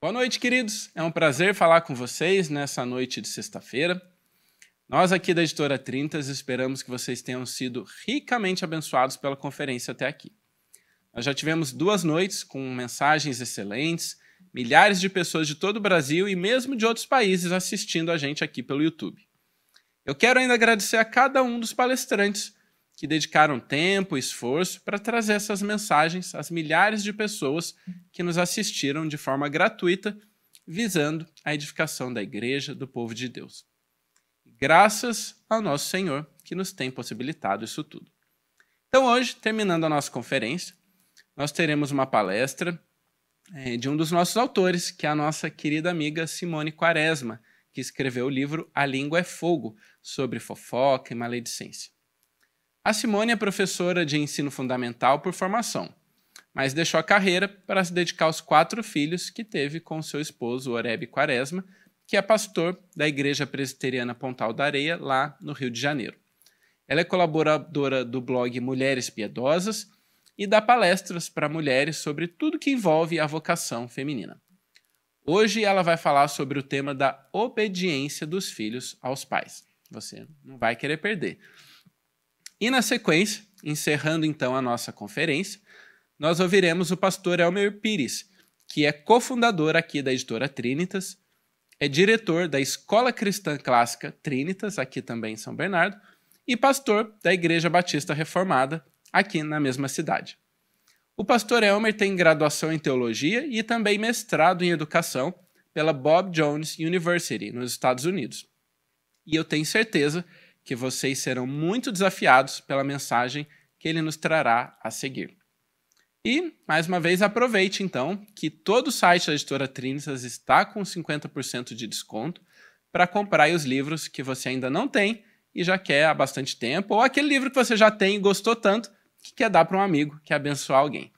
Boa noite, queridos. É um prazer falar com vocês nessa noite de sexta-feira. Nós aqui da Editora Trinitas esperamos que vocês tenham sido ricamente abençoados pela conferência até aqui. Nós já tivemos 2 noites com mensagens excelentes, milhares de pessoas de todo o Brasil e mesmo de outros países assistindo a gente aqui pelo YouTube. Eu quero ainda agradecer a cada um dos palestrantes que dedicaram tempo e esforço para trazer essas mensagens às milhares de pessoas que nos assistiram de forma gratuita, visando a edificação da Igreja do povo de Deus. Graças ao nosso Senhor que nos tem possibilitado isso tudo. Então hoje, terminando a nossa conferência, nós teremos uma palestra de um dos nossos autores, que é a nossa querida amiga Simone Quaresma, que escreveu o livro A Língua é Fogo, sobre fofoca e maledicência. A Simone é professora de ensino fundamental por formação, mas deixou a carreira para se dedicar aos 4 filhos que teve com seu esposo, Oreb Quaresma, que é pastor da Igreja Presbiteriana Pontal da Areia, lá no Rio de Janeiro. Ela é colaboradora do blog Mulheres Piedosas e dá palestras para mulheres sobre tudo que envolve a vocação feminina. Hoje ela vai falar sobre o tema da obediência dos filhos aos pais. Você não vai querer perder. E na sequência, encerrando então a nossa conferência, nós ouviremos o pastor Elmer Pires, que é cofundador aqui da Editora Trinitas, é diretor da Escola Cristã Clássica Trinitas, aqui também em São Bernardo, e pastor da Igreja Batista Reformada, aqui na mesma cidade. O pastor Elmer tem graduação em teologia e também mestrado em educação pela Bob Jones University, nos Estados Unidos. E eu tenho certeza que vocês serão muito desafiados pela mensagem que ele nos trará a seguir. E, mais uma vez, aproveite, então, que todo o site da Editora Trinitas está com 50% de desconto para comprar os livros que você ainda não tem e já quer há bastante tempo, ou aquele livro que você já tem e gostou tanto que quer dar para um amigo, quer abençoar alguém.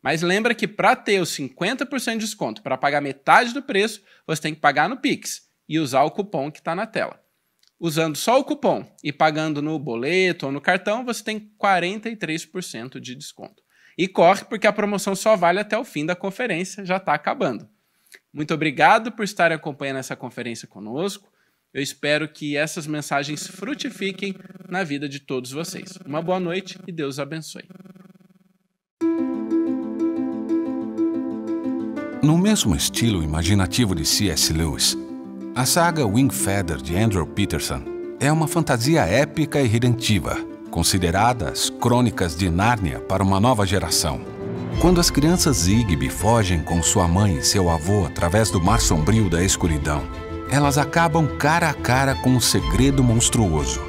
Mas lembra que para ter os 50% de desconto, para pagar metade do preço, você tem que pagar no Pix e usar o cupom que está na tela. Usando só o cupom e pagando no boleto ou no cartão, você tem 43% de desconto. E corre, porque a promoção só vale até o fim da conferência, já está acabando. Muito obrigado por estarem acompanhando essa conferência conosco. Eu espero que essas mensagens frutifiquem na vida de todos vocês. Uma boa noite e Deus abençoe. No mesmo estilo imaginativo de C.S. Lewis, a saga Wingfeather, de Andrew Peterson, é uma fantasia épica e redentiva, considerada as Crônicas de Nárnia para uma nova geração. Quando as crianças Zigby fogem com sua mãe e seu avô através do mar sombrio da escuridão, elas acabam cara a cara com um segredo monstruoso.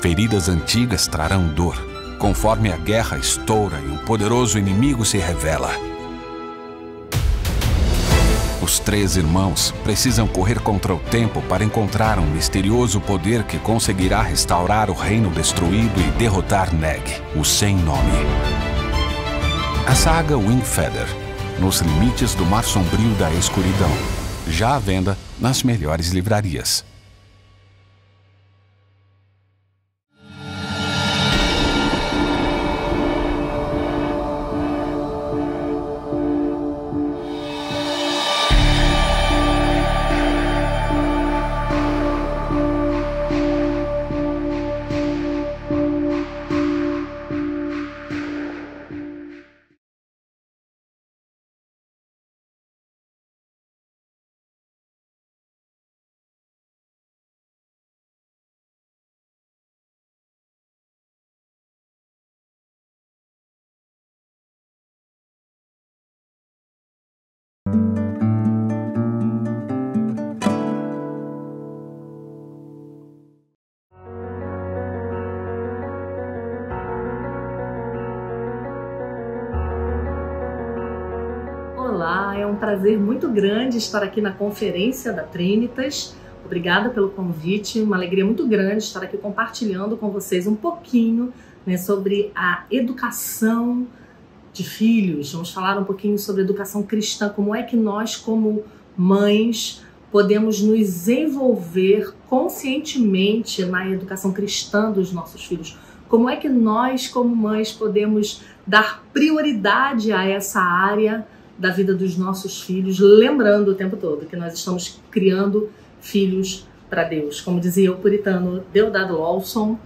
Feridas antigas trarão dor, conforme a guerra estoura e um poderoso inimigo se revela. Os 3 irmãos precisam correr contra o tempo para encontrar um misterioso poder que conseguirá restaurar o reino destruído e derrotar Neg, o sem nome. A saga Wingfeather, nos limites do mar sombrio da escuridão, já à venda nas melhores livrarias. Olá, é um prazer muito grande estar aqui na conferência da Trinitas. Obrigada pelo convite, uma alegria muito grande estar aqui compartilhando com vocês um pouquinho, né, sobre a educação de filhos. Vamos falar um pouquinho sobre educação cristã, como é que nós, como mães, podemos nos envolver conscientemente na educação cristã dos nossos filhos. Como é que nós, como mães, podemos dar prioridade a essa área da vida dos nossos filhos, lembrando o tempo todo que nós estamos criando filhos para Deus. Como dizia o puritano Deodato Lawson,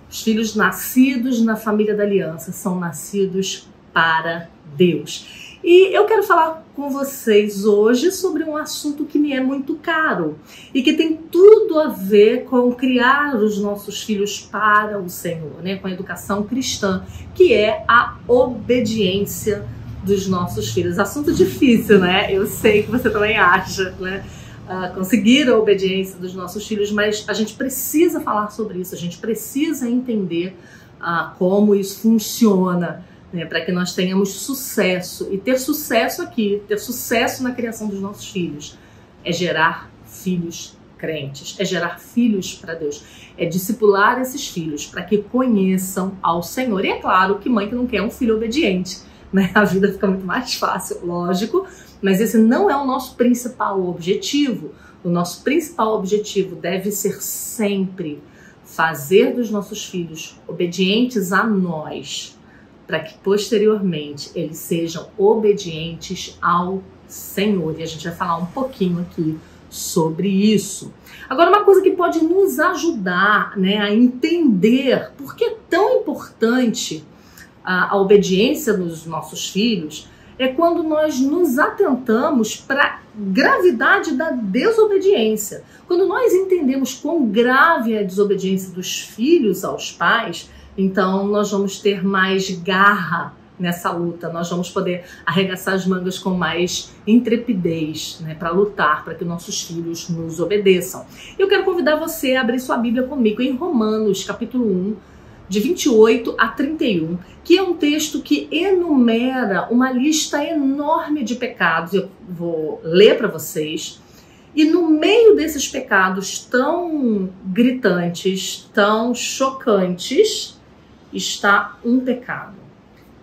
os filhos nascidos na família da aliança são nascidos para Deus. E eu quero falar com vocês hoje sobre um assunto que me é muito caro e que tem tudo a ver com criar os nossos filhos para o Senhor, né? Com a educação cristã, que é a obediência dos nossos filhos. Assunto difícil, né? Eu sei que você também acha, né? Conseguir a obediência dos nossos filhos, mas a gente precisa falar sobre isso, a gente precisa entender como isso funciona, né, para que nós tenhamos sucesso. E ter sucesso aqui, ter sucesso na criação dos nossos filhos, é gerar filhos crentes, é gerar filhos para Deus, é discipular esses filhos para que conheçam ao Senhor. E é claro que mãe que não quer um filho obediente, né? A vida fica muito mais fácil, lógico, mas esse não é o nosso principal objetivo. O nosso principal objetivo deve ser sempre fazer dos nossos filhos obedientes a nós, para que posteriormente eles sejam obedientes ao Senhor. E a gente vai falar um pouquinho aqui sobre isso. Agora, uma coisa que pode nos ajudar, né, a entender por que é tão importante a obediência dos nossos filhos é quando nós nos atentamos para a gravidade da desobediência. Quando nós entendemos quão grave é a desobediência dos filhos aos pais, então nós vamos ter mais garra nessa luta, nós vamos poder arregaçar as mangas com mais intrepidez, né, para lutar, para que nossos filhos nos obedeçam. Eu quero convidar você a abrir sua Bíblia comigo em Romanos, capítulo 1, de 28 a 31, que é um texto que enumera uma lista enorme de pecados. Eu vou ler para vocês. E no meio desses pecados tão gritantes, tão chocantes, está um pecado,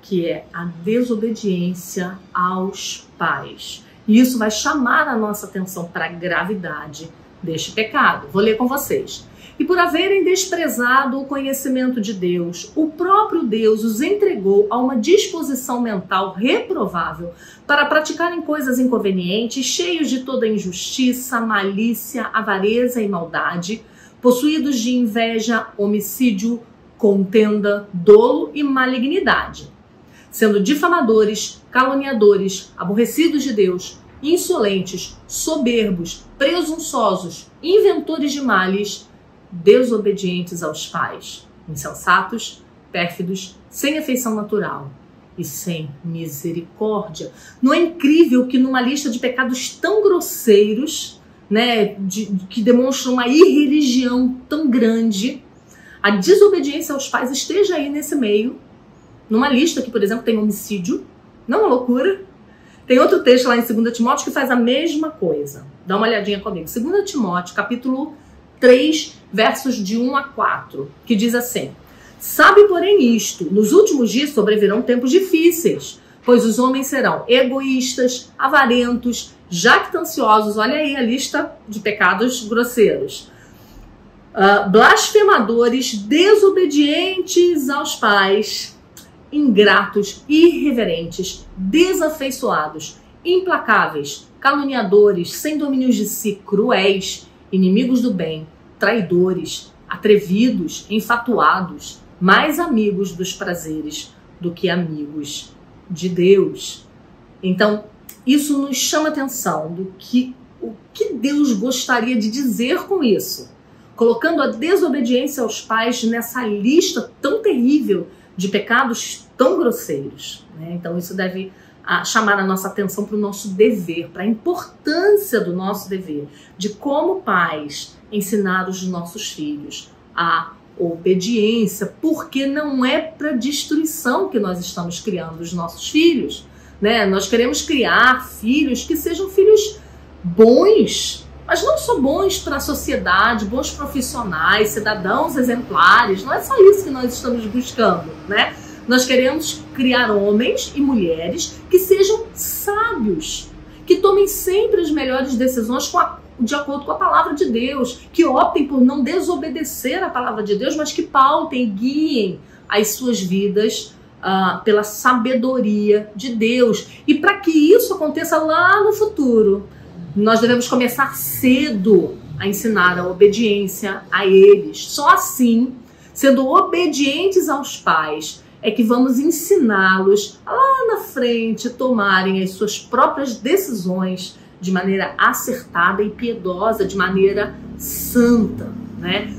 que é a desobediência aos pais. E isso vai chamar a nossa atenção para a gravidade deste pecado. Vou ler com vocês. E por haverem desprezado o conhecimento de Deus, o próprio Deus os entregou a uma disposição mental reprovável para praticarem coisas inconvenientes, cheios de toda injustiça, malícia, avareza e maldade, possuídos de inveja, homicídio, contenda, dolo e malignidade, sendo difamadores, caluniadores, aborrecidos de Deus, insolentes, soberbos, presunçosos, inventores de males, desobedientes aos pais, insensatos, pérfidos, sem afeição natural e sem misericórdia. Não é incrível que numa lista de pecados tão grosseiros, né, que demonstram uma irreligião tão grande, a desobediência aos pais esteja aí nesse meio, numa lista que, por exemplo, tem homicídio, não é uma loucura? Tem outro texto lá em 2 Timóteo que faz a mesma coisa. Dá uma olhadinha comigo. 2 Timóteo, capítulo 3, versos de 1 a 4, que diz assim: sabe, porém, isto, nos últimos dias sobrevirão tempos difíceis, pois os homens serão egoístas, avarentos, jactanciosos, olha aí a lista de pecados grosseiros, blasfemadores, desobedientes aos pais, ingratos, irreverentes, desafeiçoados, implacáveis, caluniadores, sem domínios de si, cruéis, inimigos do bem, traidores, atrevidos, enfatuados, mais amigos dos prazeres do que amigos de Deus. Então, isso nos chama atenção do que o que Deus gostaria de dizer com isso, colocando a desobediência aos pais nessa lista tão terrível de pecados tão grosseiros, né? Então, isso deve chamar a nossa atenção para o nosso dever, para a importância do nosso dever, de como pais ensinar os nossos filhos a obediência, porque não é para destruição que nós estamos criando os nossos filhos, né? Nós queremos criar filhos que sejam filhos bons, mas não só bons para a sociedade, bons profissionais, cidadãos exemplares. Não é só isso que nós estamos buscando, né? Nós queremos criar homens e mulheres que sejam sábios, que tomem sempre as melhores decisões de acordo com a palavra de Deus, que optem por não desobedecer a palavra de Deus, mas que pautem, guiem as suas vidas pela sabedoria de Deus. E para que isso aconteça lá no futuro, nós devemos começar cedo a ensinar a obediência a eles. Só assim, sendo obedientes aos pais, é que vamos ensiná-los lá na frente tomarem as suas próprias decisões de maneira acertada e piedosa, de maneira santa, né?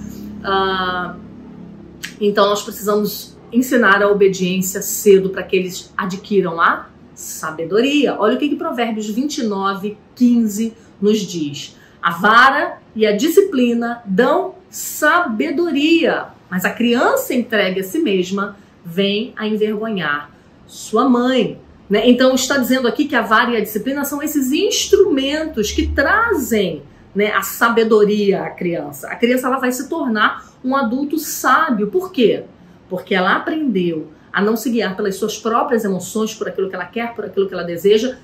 Então nós precisamos ensinar a obediência cedo para que eles adquiram a sabedoria. Olha o que Provérbios 29:15 nos diz. A vara e a disciplina dão sabedoria, mas a criança entregue a si mesma vem a envergonhar sua mãe. Né? Então está dizendo aqui que a vara e a disciplina são esses instrumentos que trazem, né, a sabedoria à criança. A criança ela vai se tornar um adulto sábio. Por quê? Porque ela aprendeu a não se guiar pelas suas próprias emoções, por aquilo que ela quer, por aquilo que ela deseja,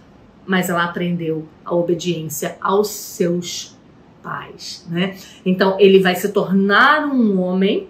mas ela aprendeu a obediência aos seus pais. Né? Então ele vai se tornar um homem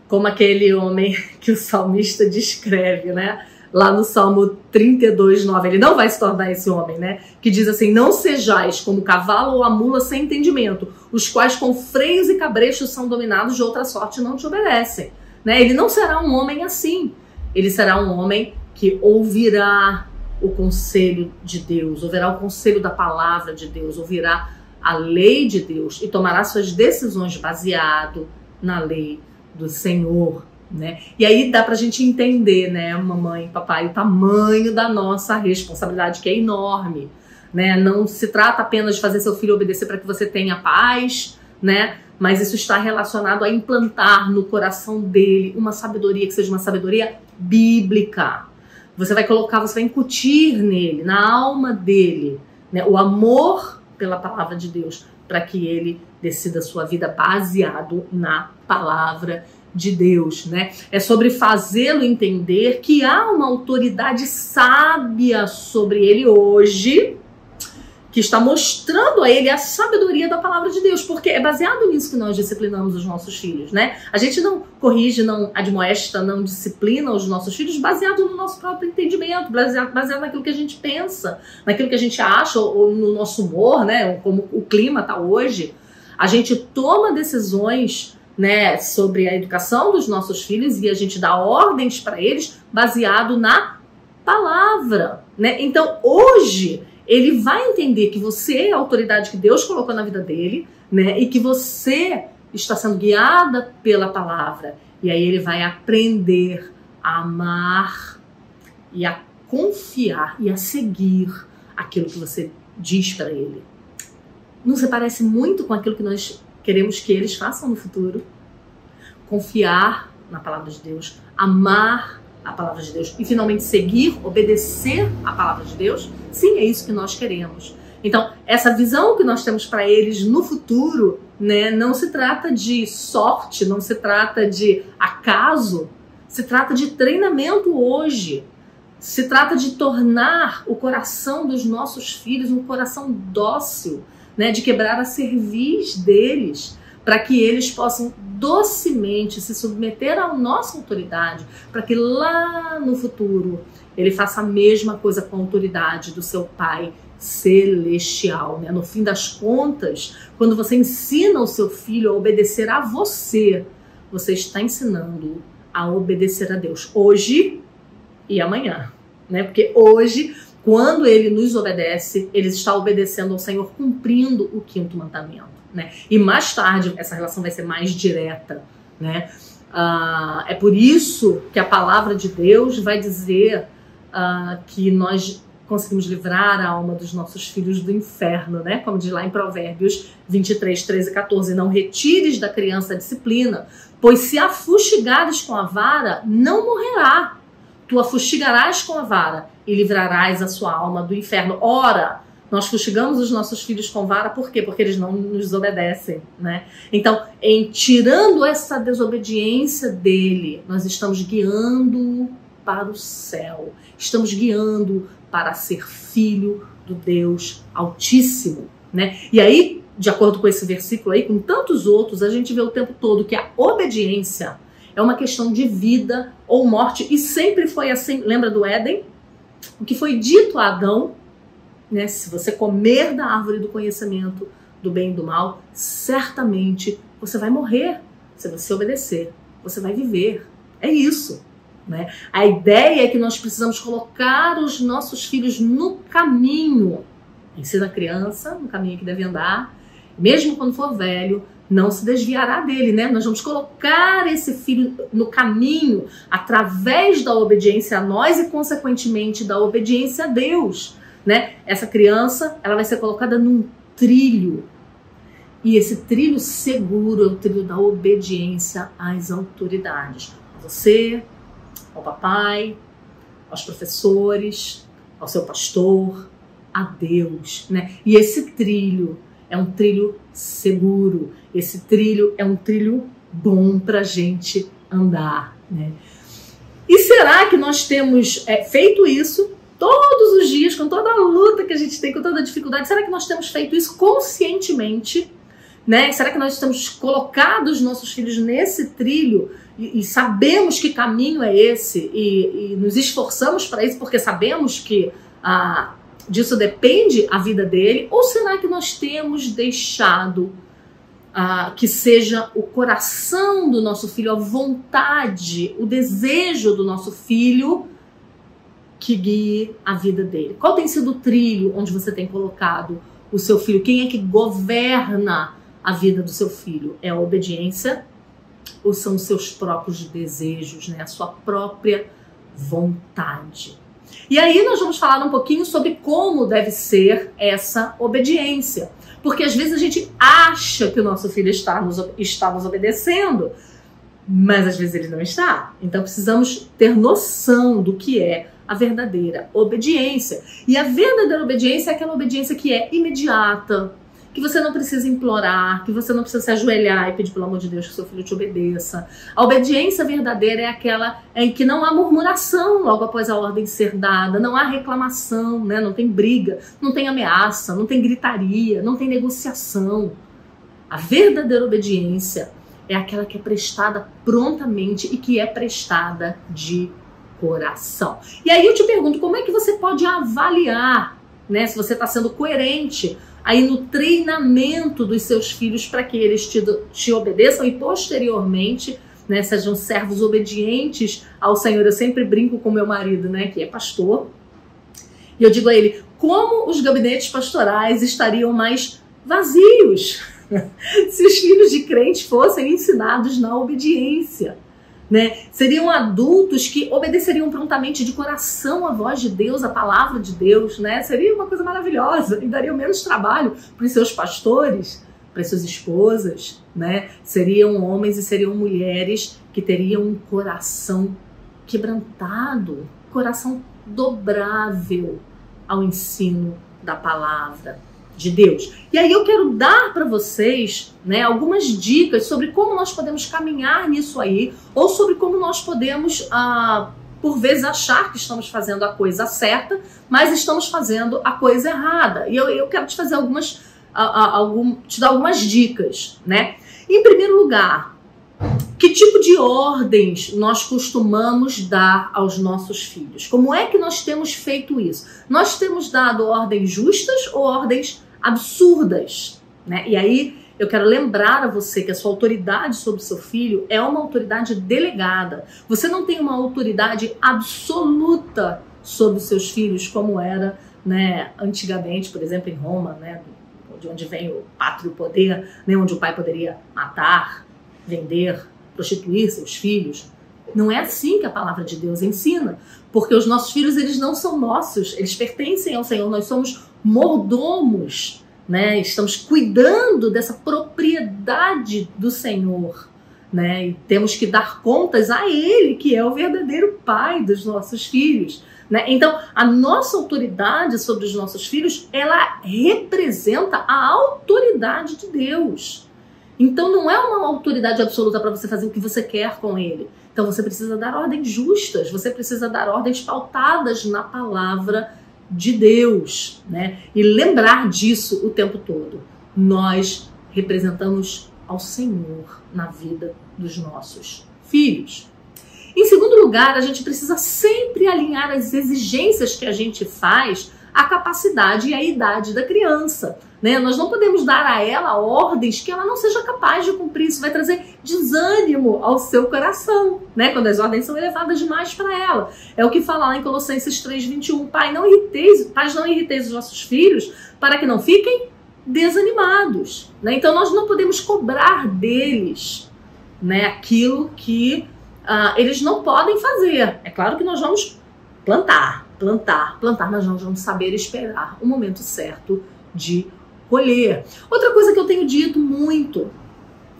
como aquele homem que o salmista descreve, né? Lá no Salmo 32:9, ele não vai se tornar esse homem, né? Que diz assim: não sejais como o cavalo ou a mula sem entendimento, os quais com freios e cabrechos são dominados, de outra sorte não te obedecem. Né? Ele não será um homem assim. Ele será um homem que ouvirá o conselho de Deus, ouvirá o conselho da palavra de Deus, ouvirá a lei de Deus e tomará suas decisões baseado na lei do Senhor, né? E aí dá pra gente entender, né, mamãe e papai, o tamanho da nossa responsabilidade, que é enorme, né? Não se trata apenas de fazer seu filho obedecer para que você tenha paz, né? Mas isso está relacionado a implantar no coração dele uma sabedoria que seja uma sabedoria bíblica. Você vai colocar, você vai incutir nele, na alma dele, né, o amor pela palavra de Deus, para que ele decida a sua vida baseado na palavra de Deus, né? É sobre fazê-lo entender que há uma autoridade sábia sobre ele hoje, que está mostrando a ele a sabedoria da palavra de Deus, porque é baseado nisso que nós disciplinamos os nossos filhos, né? A gente não corrige, não admoesta, não disciplina os nossos filhos baseado no nosso próprio entendimento, baseado naquilo que a gente pensa, naquilo que a gente acha, ou no nosso humor, né? Como o clima está hoje. A gente toma decisões, né, sobre a educação dos nossos filhos e a gente dá ordens para eles baseado na palavra, né? Então, hoje, ele vai entender que você é a autoridade que Deus colocou na vida dele, né? E que você está sendo guiada pela palavra. E aí ele vai aprender a amar e a confiar e a seguir aquilo que você diz para ele. Não se parece muito com aquilo que nós queremos que eles façam no futuro? Confiar na palavra de Deus, amar a palavra de Deus e finalmente seguir, obedecer a palavra de Deus? Sim, é isso que nós queremos. Então, essa visão que nós temos para eles no futuro, né, não se trata de sorte, não se trata de acaso, se trata de treinamento hoje. Se trata de tornar o coração dos nossos filhos um coração dócil, né, de quebrar a cerviz deles, para que eles possam docemente se submeter à nossa autoridade, para que lá no futuro ele faça a mesma coisa com a autoridade do seu Pai celestial, né? No fim das contas, quando você ensina o seu filho a obedecer a você, você está ensinando a obedecer a Deus hoje e amanhã, né? Porque hoje, quando ele nos obedece, ele está obedecendo ao Senhor, cumprindo o 5º mandamento, né? E mais tarde essa relação vai ser mais direta, né? É por isso que a palavra de Deus vai dizer que nós conseguimos livrar a alma dos nossos filhos do inferno, né? Como diz lá em Provérbios 23, 13 e 14. Não retires da criança a disciplina, pois se a fustigares com a vara, não morrerá. Tu a fustigarás com a vara e livrarás a sua alma do inferno. Ora, nós fustigamos os nossos filhos com vara, por quê? Porque eles não nos obedecem, né? Então, em tirando essa desobediência dele, nós estamos guiando para o céu. Estamos guiando para ser filho do Deus Altíssimo, né? E aí, de acordo com esse versículo aí, com tantos outros, a gente vê o tempo todo que a obediência É uma questão de vida ou morte. E sempre foi assim. Lembra do Éden? O que foi dito a Adão, né? Se você comer da árvore do conhecimento do bem e do mal, certamente você vai morrer. Se você obedecer, você vai viver. É isso, né? A ideia é que nós precisamos colocar os nossos filhos no caminho. Ensina a criança no caminho que deve andar. Mesmo quando for velho, não se desviará dele, né? Nós vamos colocar esse filho no caminho através da obediência a nós e, consequentemente, da obediência a Deus, né? Essa criança, ela vai ser colocada num trilho. E esse trilho seguro é o trilho da obediência às autoridades. A você, ao papai, aos professores, ao seu pastor, a Deus, né? E esse trilho é um trilho seguro. Esse trilho é um trilho bom para a gente andar, né? E será que nós temos feito isso todos os dias, com toda a luta que a gente tem, com toda a dificuldade? Será que nós temos feito isso conscientemente, né? Será que nós temos colocado os nossos filhos nesse trilho e sabemos que caminho é esse e nos esforçamos para isso porque sabemos que disso depende a vida dele? Ou será que nós temos deixado que seja o coração do nosso filho, a vontade, o desejo do nosso filho que guie a vida dele? Qual tem sido o trilho onde você tem colocado o seu filho? Quem é que governa a vida do seu filho? É a obediência ou são os seus próprios desejos, né? A sua própria vontade? E aí nós vamos falar um pouquinho sobre como deve ser essa obediência. Porque às vezes a gente acha que o nosso filho está nos obedecendo, mas às vezes ele não está. Então precisamos ter noção do que é a verdadeira obediência. E a verdadeira obediência é aquela obediência que é imediata, que você não precisa implorar, que você não precisa se ajoelhar e pedir pelo amor de Deus que seu filho te obedeça. A obediência verdadeira é aquela em que não há murmuração logo após a ordem ser dada, não há reclamação, né? Não tem briga, não tem ameaça, não tem gritaria, não tem negociação. A verdadeira obediência é aquela que é prestada prontamente e que é prestada de coração. E aí eu te pergunto, como é que você pode avaliar, né, se você está sendo coerente aí no treinamento dos seus filhos para que eles te obedeçam e posteriormente, né, sejam servos obedientes ao Senhor? Eu sempre brinco com meu marido, né, que é pastor, e eu digo a ele, como os gabinetes pastorais estariam mais vazios se os filhos de crentes fossem ensinados na obediência, né? Seriam adultos que obedeceriam prontamente de coração a voz de Deus, a palavra de Deus, né? Seria uma coisa maravilhosa e daria menos trabalho para os seus pastores, para as suas esposas, né? Seriam homens e seriam mulheres que teriam um coração quebrantado, coração dobrável ao ensino da palavra de Deus. E aí eu quero dar para vocês, né, algumas dicas sobre como nós podemos caminhar nisso aí, ou sobre como nós podemos, por vezes, achar que estamos fazendo a coisa certa, mas estamos fazendo a coisa errada. E eu quero te fazer te dar algumas dicas, né? Em primeiro lugar, que tipo de ordens nós costumamos dar aos nossos filhos? Como é que nós temos feito isso? Nós temos dado ordens justas ou ordens absurdas, né? E aí eu quero lembrar a você que a sua autoridade sobre o seu filho é uma autoridade delegada. Você não tem uma autoridade absoluta sobre os seus filhos, como era, né, antigamente, por exemplo, em Roma, né, de onde vem o pátrio poder, né, onde o pai poderia matar, vender, prostituir seus filhos. Não é assim que a palavra de Deus ensina, porque os nossos filhos, eles não são nossos, eles pertencem ao Senhor, nós somos mordomos, né? Estamos cuidando dessa propriedade do Senhor, né? E temos que dar contas a Ele, que é o verdadeiro pai dos nossos filhos, né? Então, a nossa autoridade sobre os nossos filhos, ela representa a autoridade de Deus. Então, não é uma autoridade absoluta para você fazer o que você quer com ele. Então, você precisa dar ordens justas, você precisa dar ordens pautadas na palavra de Deus, né? E lembrar disso o tempo todo. Nós representamos ao Senhor na vida dos nossos filhos. Em segundo lugar, a gente precisa sempre alinhar as exigências que a gente faz à capacidade e à idade da criança, né? Nós não podemos dar a ela ordens que ela não seja capaz de cumprir. Isso vai trazer desânimo ao seu coração, né? Quando as ordens são elevadas demais para ela. É o que fala lá em Colossenses 3:21. Pais, não irriteis os vossos filhos para que não fiquem desanimados, né? Então nós não podemos cobrar deles, né, aquilo que eles não podem fazer. É claro que nós vamos plantar, mas nós vamos saber esperar o momento certo de colher. Outra coisa que eu tenho dito muito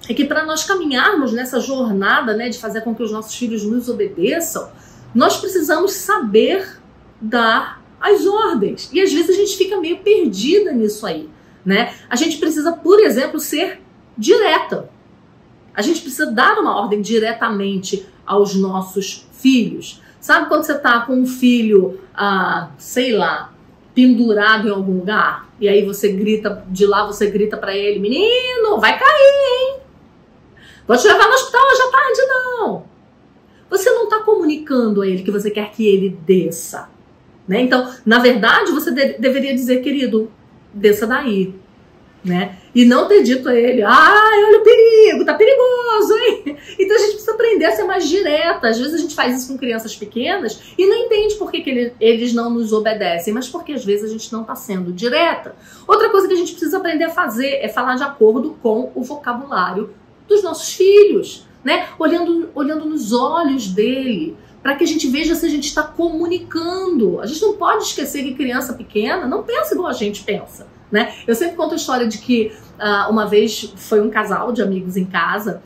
é que para nós caminharmos nessa jornada, né, de fazer com que os nossos filhos nos obedeçam, nós precisamos saber dar as ordens. E às vezes a gente fica meio perdida nisso aí, né? A gente precisa, por exemplo, ser direta. A gente precisa dar uma ordem diretamente aos nossos filhos. Sabe quando você está com um filho, sei lá, pendurado em algum lugar? E aí você grita, de lá você grita para ele: menino, vai cair, hein? Vou te levar no hospital hoje à tarde, não. Você não está comunicando a ele que você quer que ele desça, né? Então, na verdade, você deveria dizer: querido, desça daí, né? E não ter dito a ele: ai, olha o perigo, tá perigoso, hein? Então a gente precisa aprender a ser mais direta. Às vezes a gente faz isso com crianças pequenas e não entende por que eles não nos obedecem, mas porque às vezes a gente não tá sendo direta. Outra coisa que a gente precisa aprender a fazer é falar de acordo com o vocabulário dos nossos filhos, né? Olhando nos olhos dele, para que a gente veja se a gente está comunicando. A gente não pode esquecer que criança pequena não pensa igual a gente pensa, né? Eu sempre conto a história de que uma vez foi um casal de amigos em casa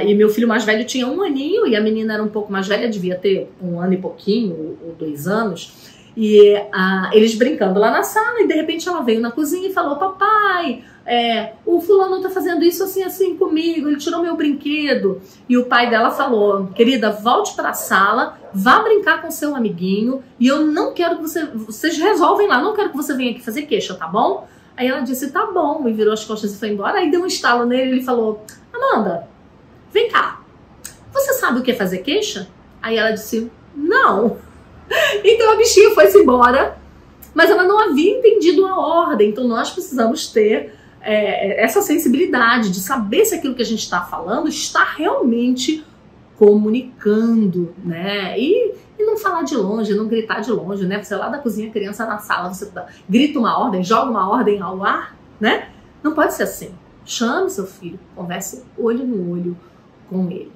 e meu filho mais velho tinha 1 aninho e a menina era um pouco mais velha, devia ter 1 ano e pouquinho ou 2 anos, e eles brincando lá na sala, e de repente ela veio na cozinha e falou: papai, o fulano tá fazendo isso assim, assim comigo, ele tirou meu brinquedo. E o pai dela falou: querida, volte para a sala, vá brincar com seu amiguinho, e eu não quero que vocês resolvem lá, não quero que você venha aqui fazer queixa, tá bom? Aí ela disse: tá bom, e virou as costas e foi embora. Aí deu um estalo nele e ele falou: Amanda, vem cá, você sabe o que é fazer queixa? Aí ela disse: não. Então a bichinha foi-se embora, mas ela não havia entendido a ordem. Então nós precisamos ter essa sensibilidade de saber se aquilo que a gente está falando está realmente comunicando, né? E não falar de longe, não gritar de longe, né? Você lá da cozinha, criança na sala, você grita uma ordem, joga uma ordem ao ar, né? Não pode ser assim. Chame seu filho, converse olho no olho com ele.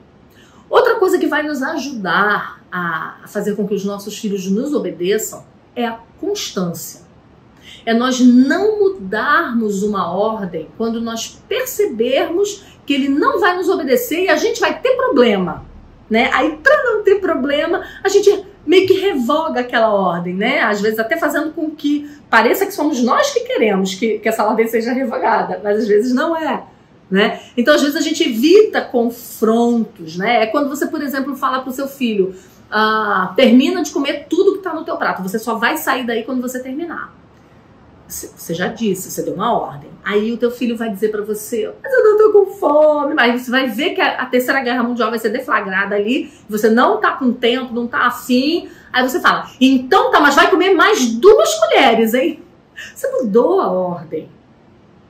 Outra coisa que vai nos ajudar a fazer com que os nossos filhos nos obedeçam é a constância. É nós não mudarmos uma ordem quando nós percebermos que ele não vai nos obedecer e a gente vai ter problema, né? Aí, para não ter problema, a gente meio que revoga aquela ordem, né? Às vezes até fazendo com que pareça que somos nós que queremos que essa ordem seja revogada, mas às vezes não é, né? Então, às vezes a gente evita confrontos, né? É quando você, por exemplo, fala para o seu filho: termina de comer tudo que está no teu prato, você só vai sair daí quando você terminar. Você já disse, você deu uma ordem. Aí o teu filho vai dizer pra você: mas eu não tô com fome. Mas você vai ver que a Terceira Guerra Mundial vai ser deflagrada ali. Você não tá com tempo, não tá afim. Aí você fala: então tá, mas vai comer mais 2 colheres, hein? Você mudou a ordem,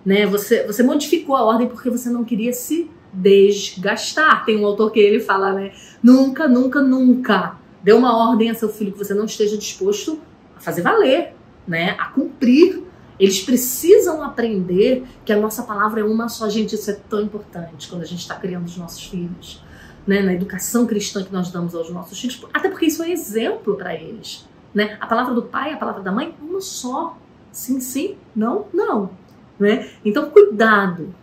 né? Você modificou a ordem porque você não queria se desgastar. Tem um autor que ele fala, né? Nunca, nunca, nunca dê uma ordem a seu filho que você não esteja disposto a fazer valer, né? A cumprir. Eles precisam aprender que a nossa palavra é uma só. Gente, isso é tão importante quando a gente está criando os nossos filhos, né? Na educação cristã que nós damos aos nossos filhos, até porque isso é exemplo para eles, né? A palavra do pai e a palavra da mãe, uma só. Sim, sim, não, não, né? Então, cuidado.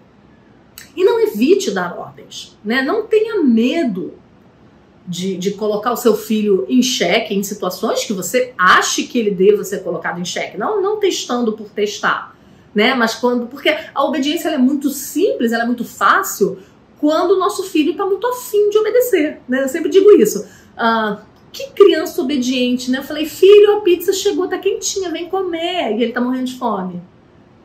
E não evite dar ordens, né? Não tenha medo de colocar o seu filho em xeque em situações que você ache que ele deva ser colocado em xeque. Não testando por testar, né? Mas porque a obediência ela é muito simples, ela é muito fácil quando o nosso filho está muito afim de obedecer, né? Eu sempre digo isso. Que criança obediente, né? Eu falei: filho, a pizza chegou, tá quentinha, vem comer. E ele tá morrendo de fome.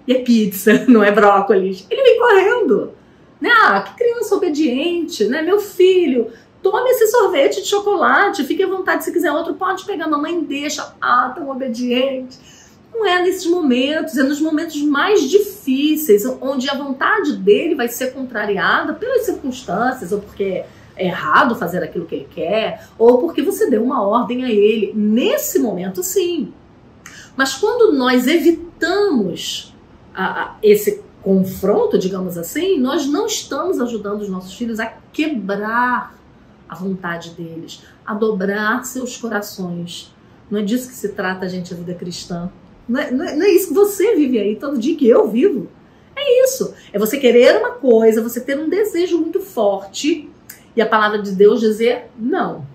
E é pizza, não é brócolis. Ele vem correndo, né? Que criança obediente, né? Meu filho tome esse sorvete de chocolate, fique à vontade, se quiser outro, pode pegar, mamãe deixa, tão obediente. Não é nesses momentos, é nos momentos mais difíceis, onde a vontade dele vai ser contrariada pelas circunstâncias, ou porque é errado fazer aquilo que ele quer, ou porque você deu uma ordem a ele. Nesse momento, sim. Mas quando nós evitamos esse confronto, digamos assim, nós não estamos ajudando os nossos filhos a quebrar a vontade deles, a dobrar seus corações. Não é disso que se trata, gente, a vida cristã. Não é isso que você vive aí todo dia, que eu vivo. É isso. É você querer uma coisa, você ter um desejo muito forte e a palavra de Deus dizer não.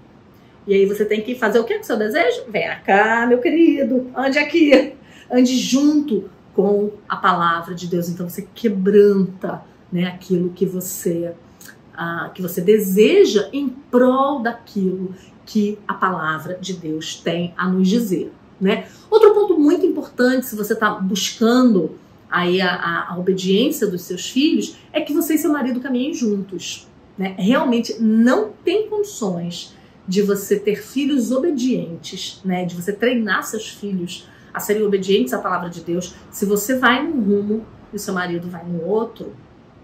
E aí você tem que fazer o que com o seu desejo? Vem cá, meu querido, ande aqui. Ande junto com a palavra de Deus. Então você quebranta, né, aquilo que você deseja em prol daquilo que a palavra de Deus tem a nos dizer, né? Outro ponto muito importante, se você está buscando aí a obediência dos seus filhos, é que você e seu marido caminhem juntos, né? Realmente não tem condições de você ter filhos obedientes, né? De você treinar seus filhos a serem obedientes à palavra de Deus, se você vai num rumo e o seu marido vai no outro,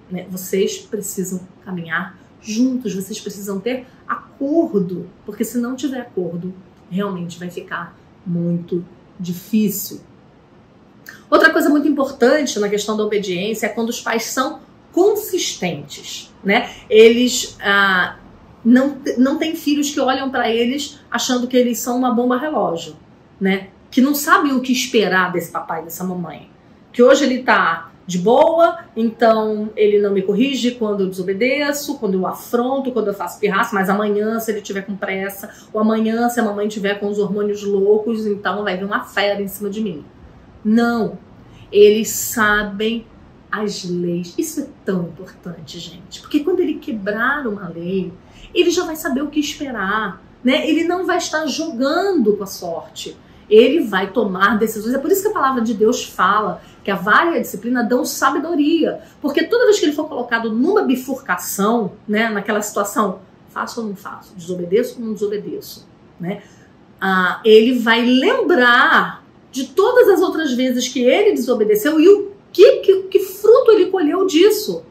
né? Vocês precisam caminhar juntos, vocês precisam ter acordo, porque se não tiver acordo, realmente vai ficar muito difícil. Outra coisa muito importante na questão da obediência é quando os pais são consistentes, né? Eles não têm filhos que olham para eles achando que eles são uma bomba relógio, né? Que não sabem o que esperar desse papai e dessa mamãe. Que hoje ele tá de boa, então ele não me corrige quando eu desobedeço, quando eu afronto, quando eu faço pirraça, mas amanhã, se ele tiver com pressa, ou amanhã, se a mamãe tiver com os hormônios loucos, então vai vir uma fera em cima de mim. Não. Eles sabem as leis. Isso é tão importante, gente. Porque quando ele quebrar uma lei, ele já vai saber o que esperar, né? Ele não vai estar jogando com a sorte. Ele vai tomar decisões. É por isso que a palavra de Deus fala que a vara e a disciplina dão sabedoria. Porque toda vez que ele for colocado numa bifurcação, né, naquela situação, faço ou não faço, desobedeço ou não desobedeço, né, ele vai lembrar de todas as outras vezes que ele desobedeceu e o que fruto ele colheu disso.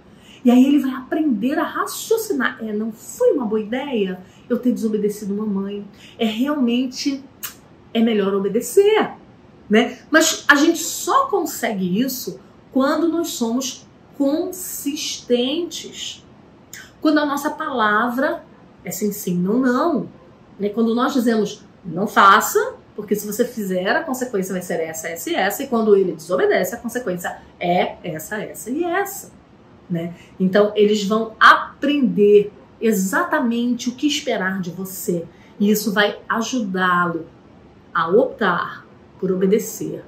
E aí ele vai aprender a raciocinar. Não foi uma boa ideia eu ter desobedecido mamãe. É melhor obedecer, né? Mas a gente só consegue isso quando nós somos consistentes. Quando a nossa palavra é sim, sim, não, não. Né? Quando nós dizemos não faça, porque se você fizer, a consequência vai ser essa, essa e essa. E quando ele desobedece, a consequência é essa, essa e essa. Né? Então, eles vão aprender exatamente o que esperar de você. E isso vai ajudá-lo a optar por obedecer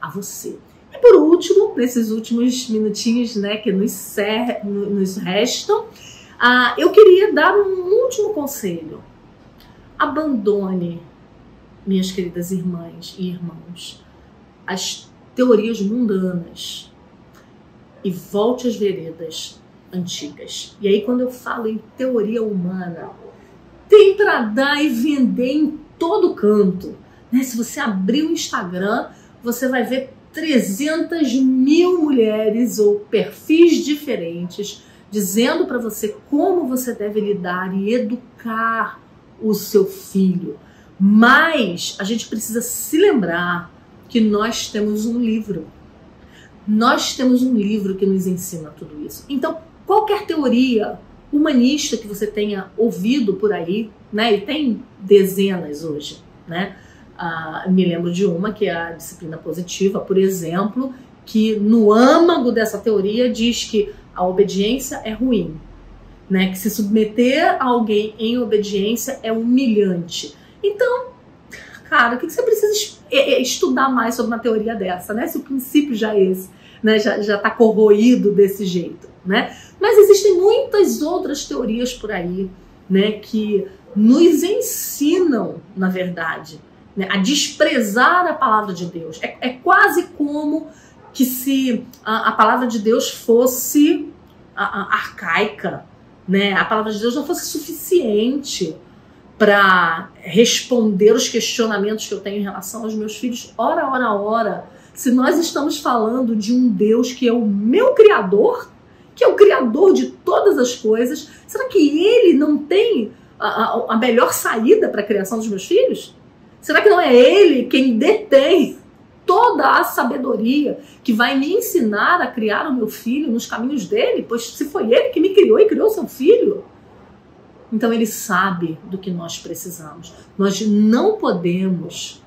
a você. E por último, nesses últimos minutinhos, né, que nos restam, eu queria dar um último conselho. Abandone, minhas queridas irmãs e irmãos, as teorias mundanas e volte às veredas antigas. E aí, quando eu falo em teoria humana, tem para dar e vender em todo canto. Né? Se você abrir o Instagram, você vai ver 300 mil mulheres ou perfis diferentes dizendo para você como você deve lidar e educar o seu filho. Mas a gente precisa se lembrar que nós temos um livro. Nós temos um livro que nos ensina tudo isso. Então, qualquer teoria humanista que você tenha ouvido por aí, né? E tem dezenas hoje, né? Me lembro de uma que é a disciplina positiva, por exemplo, que no âmago dessa teoria diz que a obediência é ruim, né? Que se submeter a alguém em obediência é humilhante. Então, cara, o que você precisa estudar mais sobre uma teoria dessa, né? Se o princípio já é esse, né? Já tá corroído desse jeito, né? Mas existem muitas outras teorias por aí, né? Que nos ensinam, na verdade, né, a desprezar a palavra de Deus. É quase como que se a palavra de Deus fosse arcaica, né, a palavra de Deus não fosse suficiente para responder os questionamentos que eu tenho em relação aos meus filhos, ora, se nós estamos falando de um Deus que é o meu Criador, que é o Criador de todas as coisas, será que Ele não tem a melhor saída para a criação dos meus filhos? Será que não é Ele quem detém toda a sabedoria que vai me ensinar a criar o meu filho nos caminhos dele? Pois se foi Ele que me criou e criou seu filho, então Ele sabe do que nós precisamos. Nós não podemos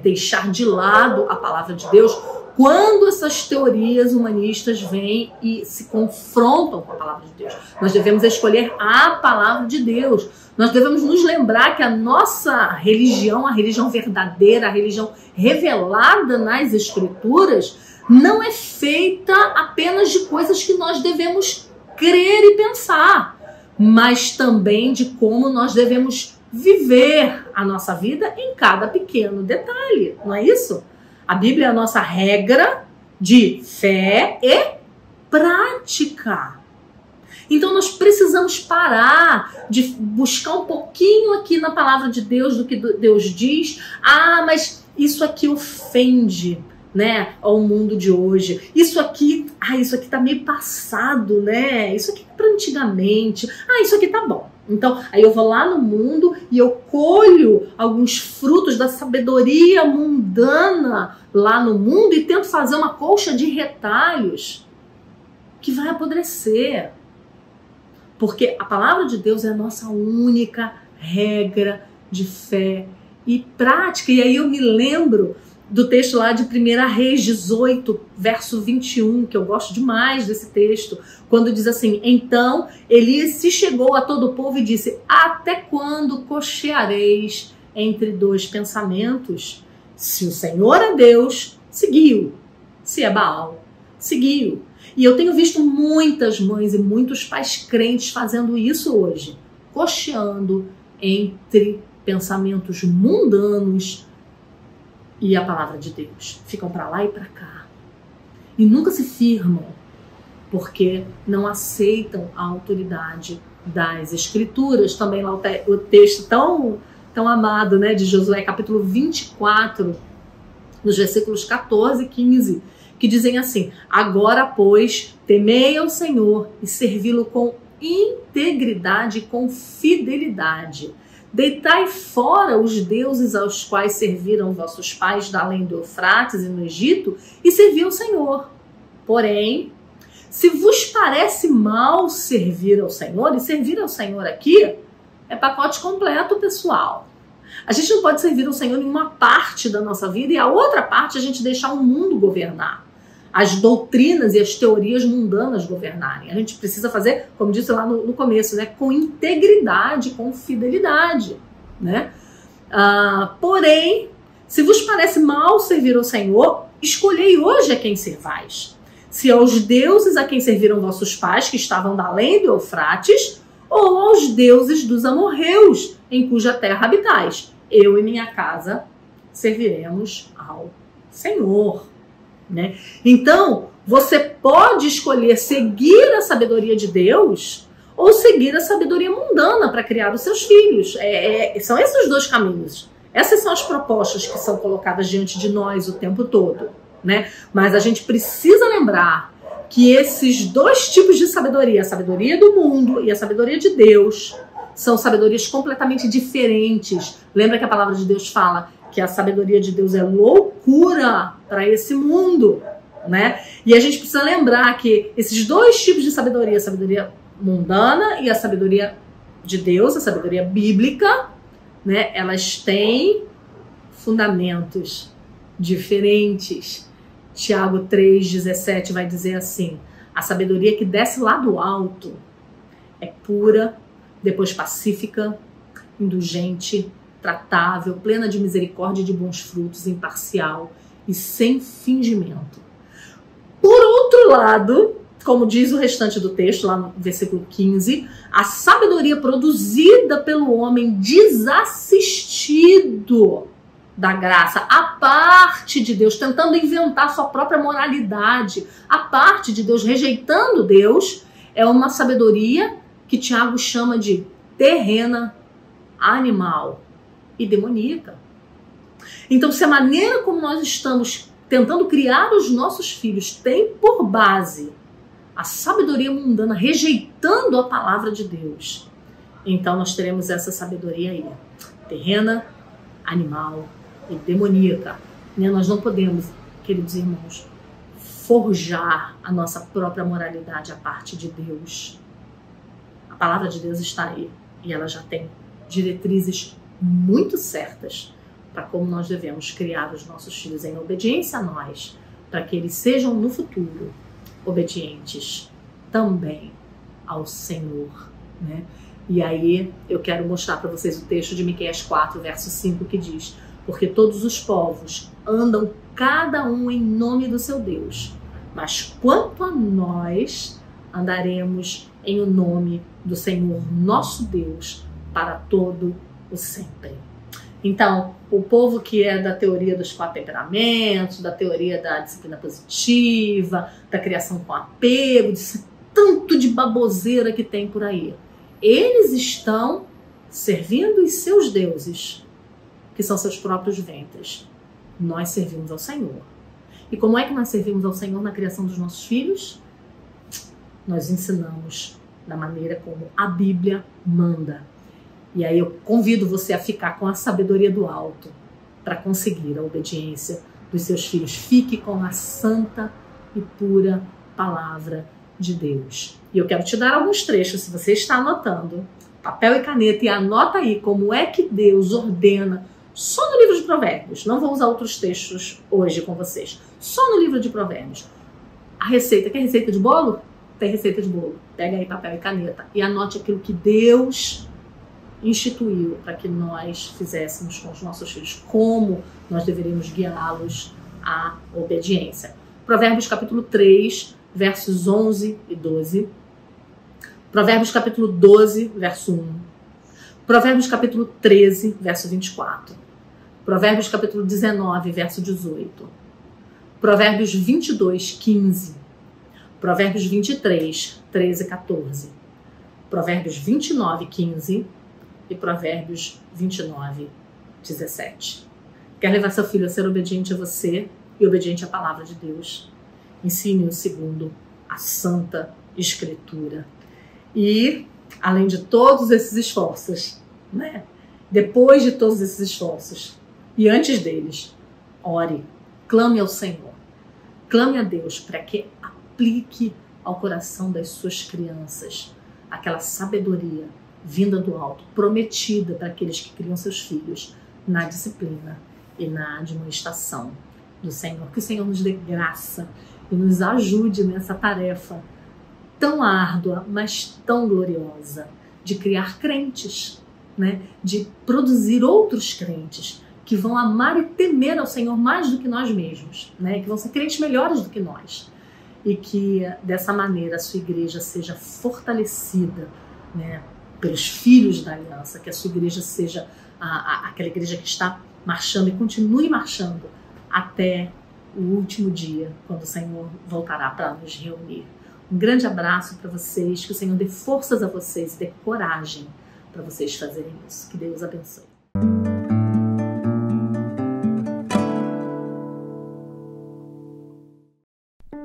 deixar de lado a palavra de Deus quando essas teorias humanistas vêm e se confrontam com a palavra de Deus. Nós devemos escolher a palavra de Deus. Nós devemos nos lembrar que a nossa religião, a religião verdadeira, a religião revelada nas Escrituras, não é feita apenas de coisas que nós devemos crer e pensar, mas também de como nós devemos viver a nossa vida em cada pequeno detalhe, não é isso? A Bíblia é a nossa regra de fé e prática. Então nós precisamos parar de buscar um pouquinho aqui na palavra de Deus do que Deus diz. Ah, mas isso aqui ofende, né, ao mundo de hoje. Isso aqui tá meio passado, né? Isso aqui é para antigamente. Ah, isso aqui tá bom. Então, aí eu vou lá no mundo e eu colho alguns frutos da sabedoria mundana lá no mundo e tento fazer uma colcha de retalhos que vai apodrecer. Porque a palavra de Deus é a nossa única regra de fé e prática. E aí eu me lembro do texto lá de 1 Reis 18, verso 21, que eu gosto demais desse texto, quando diz assim: então Elias se chegou a todo o povo e disse: até quando cocheareis entre dois pensamentos? Se o Senhor é Deus, seguiu. Se é Baal, seguiu. E eu tenho visto muitas mães e muitos pais crentes fazendo isso hoje, cocheando entre pensamentos mundanos e a palavra de Deus. Ficam para lá e para cá. E nunca se firmam, porque não aceitam a autoridade das Escrituras. Também lá o texto tão amado, né, de Josué, capítulo 24, nos versículos 14 e 15, que dizem assim: agora, pois, temei ao Senhor e servi-lo com integridade e com fidelidade. Deitai fora os deuses aos quais serviram vossos pais da além do Eufrates e no Egito, e servi ao Senhor. Porém, se vos parece mal servir ao Senhor, e servir ao Senhor aqui é pacote completo, pessoal. A gente não pode servir ao Senhor em uma parte da nossa vida e a outra parte a gente deixar o mundo governar, as doutrinas e as teorias mundanas governarem. A gente precisa fazer, como disse lá no começo, né, com integridade, com fidelidade, né? Porém, se vos parece mal servir ao Senhor, escolhei hoje a quem servais. Se aos deuses a quem serviram vossos pais, que estavam da além do Eufrates, ou aos deuses dos amorreus, em cuja terra habitais. Eu e minha casa serviremos ao Senhor. Né? Então, você pode escolher seguir a sabedoria de Deus ou seguir a sabedoria mundana para criar os seus filhos. São esses os dois caminhos. Essas são as propostas que são colocadas diante de nós o tempo todo, né? Mas a gente precisa lembrar que esses dois tipos de sabedoria, a sabedoria do mundo e a sabedoria de Deus, são sabedorias completamente diferentes. Lembra que a palavra de Deus fala que a sabedoria de Deus é loucura para esse mundo, né? E a gente precisa lembrar que esses dois tipos de sabedoria, a sabedoria mundana e a sabedoria de Deus, a sabedoria bíblica, né? Elas têm fundamentos diferentes. Tiago 3,17 vai dizer assim: a sabedoria que desce lá do alto é pura, depois pacífica, indulgente, tratável, plena de misericórdia e de bons frutos, imparcial e sem fingimento. Por outro lado, como diz o restante do texto, lá no versículo 15, a sabedoria produzida pelo homem desassistido da graça, a parte de Deus, tentando inventar sua própria moralidade, a parte de Deus, rejeitando Deus, É uma sabedoria que Tiago chama de terrena, animal e demoníaca. Então, se a maneira como nós estamos tentando criar os nossos filhos tem por base a sabedoria mundana, rejeitando a palavra de Deus, então nós teremos essa sabedoria aí, terrena, animal e demoníaca. Nós não podemos, queridos irmãos, forjar a nossa própria moralidade à parte de Deus. A palavra de Deus está aí e ela já tem diretrizes muito certas para como nós devemos criar os nossos filhos em obediência a nós, para que eles sejam no futuro obedientes também ao Senhor, né? E aí eu quero mostrar para vocês o texto de Miqueias 4, verso 5, que diz: porque todos os povos andam cada um em nome do seu Deus, mas quanto a nós, andaremos em o nome do Senhor nosso Deus para todo o sempre. Então, o povo que é da teoria dos 4 temperamentos, da teoria da disciplina positiva, da criação com apego, desse tanto de baboseira que tem por aí, eles estão servindo os seus deuses, que são seus próprios ventres. Nós servimos ao Senhor. E como é que nós servimos ao Senhor na criação dos nossos filhos? Nós ensinamos da maneira como a Bíblia manda. E aí eu convido você a ficar com a sabedoria do alto para conseguir a obediência dos seus filhos. Fique com a santa e pura palavra de Deus. E eu quero te dar alguns trechos, se você está anotando, papel e caneta, e anota aí como é que Deus ordena, só no livro de Provérbios, não vou usar outros textos hoje com vocês, só no livro de Provérbios. A receita, quer receita de bolo? Tem receita de bolo. Pega aí papel e caneta e anote aquilo que Deus instituiu para que nós fizéssemos com os nossos filhos, como nós deveríamos guiá-los à obediência. Provérbios capítulo 3, versos 11 e 12. Provérbios capítulo 12, verso 1. Provérbios capítulo 13, verso 24. Provérbios capítulo 19, verso 18. Provérbios 22, 15. Provérbios 23, 13 e 14. Provérbios 29, 15. E Provérbios 29, 17. Quer levar seu filho a ser obediente a você e obediente à palavra de Deus? Ensine-o segundo a Santa Escritura. E, além de todos esses esforços, né? Depois de todos esses esforços, e antes deles, ore, clame ao Senhor. Clame a Deus para que aplique ao coração das suas crianças aquela sabedoria vinda do alto, prometida para aqueles que criam seus filhos na disciplina e na admoestação do Senhor. Que o Senhor nos dê graça e nos ajude nessa tarefa tão árdua, mas tão gloriosa, de criar crentes, né? De produzir outros crentes que vão amar e temer ao Senhor mais do que nós mesmos, né? Que vão ser crentes melhores do que nós. E que dessa maneira a sua igreja seja fortalecida, né? Pelos filhos da aliança, que a sua igreja seja aquela igreja que está marchando e continue marchando até o último dia, quando o Senhor voltará para nos reunir. Um grande abraço para vocês, que o Senhor dê forças a vocês, dê coragem para vocês fazerem isso. Que Deus abençoe.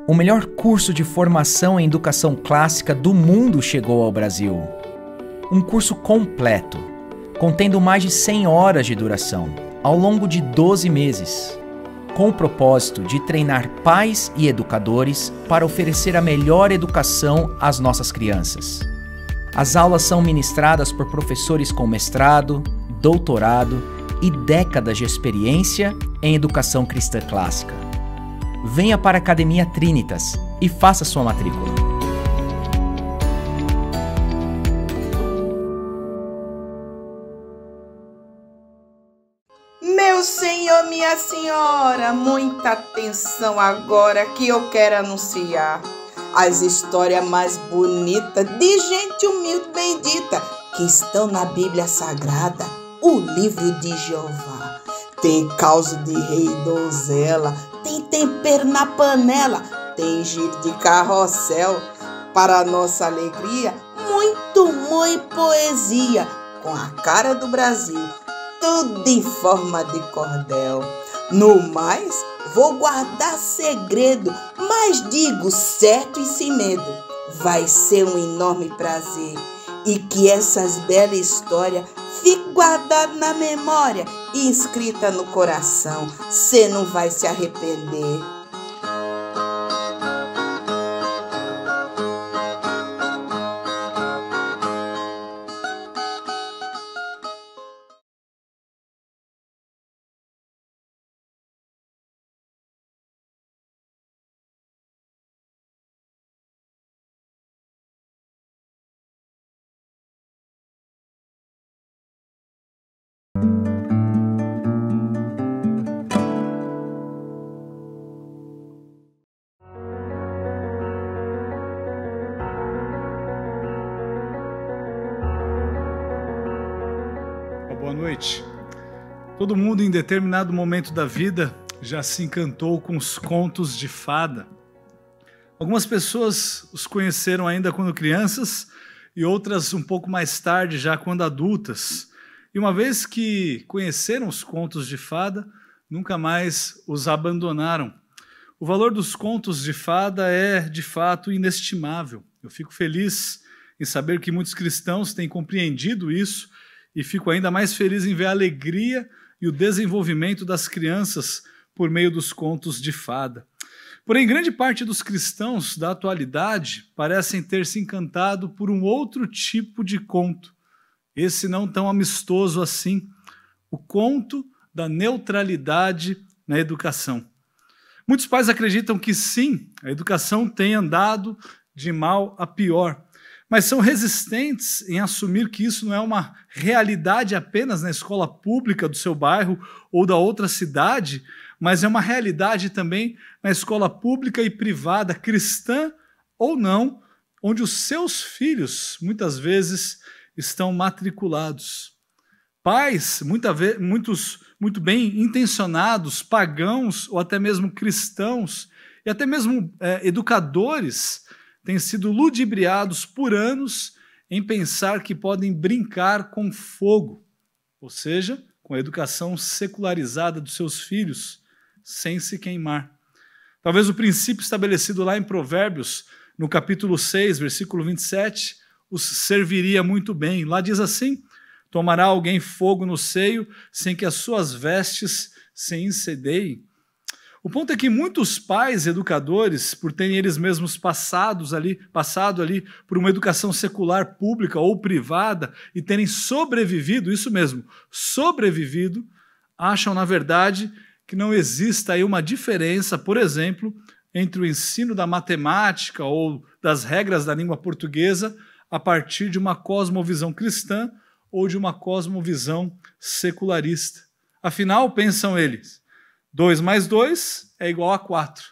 O melhor curso de formação em educação clássica do mundo chegou ao Brasil. Um curso completo, contendo mais de 100 horas de duração, ao longo de 12 meses, com o propósito de treinar pais e educadores para oferecer a melhor educação às nossas crianças. As aulas são ministradas por professores com mestrado, doutorado e décadas de experiência em educação cristã clássica. Venha para a Academia Trinitas e faça sua matrícula. Meu senhor, minha senhora, muita atenção agora que eu quero anunciar as histórias mais bonitas de gente humilde e bendita que estão na Bíblia Sagrada, o livro de Jeová. Tem causa de rei e donzela, tem tempero na panela, tem giro de carrossel, para nossa alegria, muito poesia, com a cara do Brasil, tudo em forma de cordel. No mais, vou guardar segredo, mas digo certo e sem medo, vai ser um enorme prazer. E que essas belas histórias fiquem guardadas na memória e inscrita no coração, cê não vai se arrepender. Boa noite. Todo mundo em determinado momento da vida já se encantou com os contos de fada. Algumas pessoas os conheceram ainda quando crianças e outras um pouco mais tarde, já quando adultas. E uma vez que conheceram os contos de fada, nunca mais os abandonaram. O valor dos contos de fada é, de fato, inestimável. Eu fico feliz em saber que muitos cristãos têm compreendido isso e fico ainda mais feliz em ver a alegria e o desenvolvimento das crianças por meio dos contos de fada. Porém, grande parte dos cristãos da atualidade parecem ter se encantado por um outro tipo de conto, esse não tão amistoso assim, o conto da neutralidade na educação. Muitos pais acreditam que sim, a educação tem andado de mal a pior, mas são resistentes em assumir que isso não é uma realidade apenas na escola pública do seu bairro ou da outra cidade, mas é uma realidade também na escola pública e privada, cristã ou não, onde os seus filhos muitas vezes estão matriculados. Pais, muito bem intencionados, pagãos ou até mesmo cristãos, e até mesmo educadores, têm sido ludibriados por anos em pensar que podem brincar com fogo, ou seja, com a educação secularizada dos seus filhos, sem se queimar. Talvez o princípio estabelecido lá em Provérbios, no capítulo 6, versículo 27, os serviria muito bem. Lá diz assim: tomará alguém fogo no seio, sem que as suas vestes se incendeiem. O ponto é que muitos pais educadores, por terem eles mesmos passado ali por uma educação secular pública ou privada e terem sobrevivido, isso mesmo, sobrevivido, acham, na verdade, que não exista aí uma diferença, por exemplo, entre o ensino da matemática ou das regras da língua portuguesa a partir de uma cosmovisão cristã ou de uma cosmovisão secularista. Afinal, pensam eles, 2 mais 2 é igual a 4.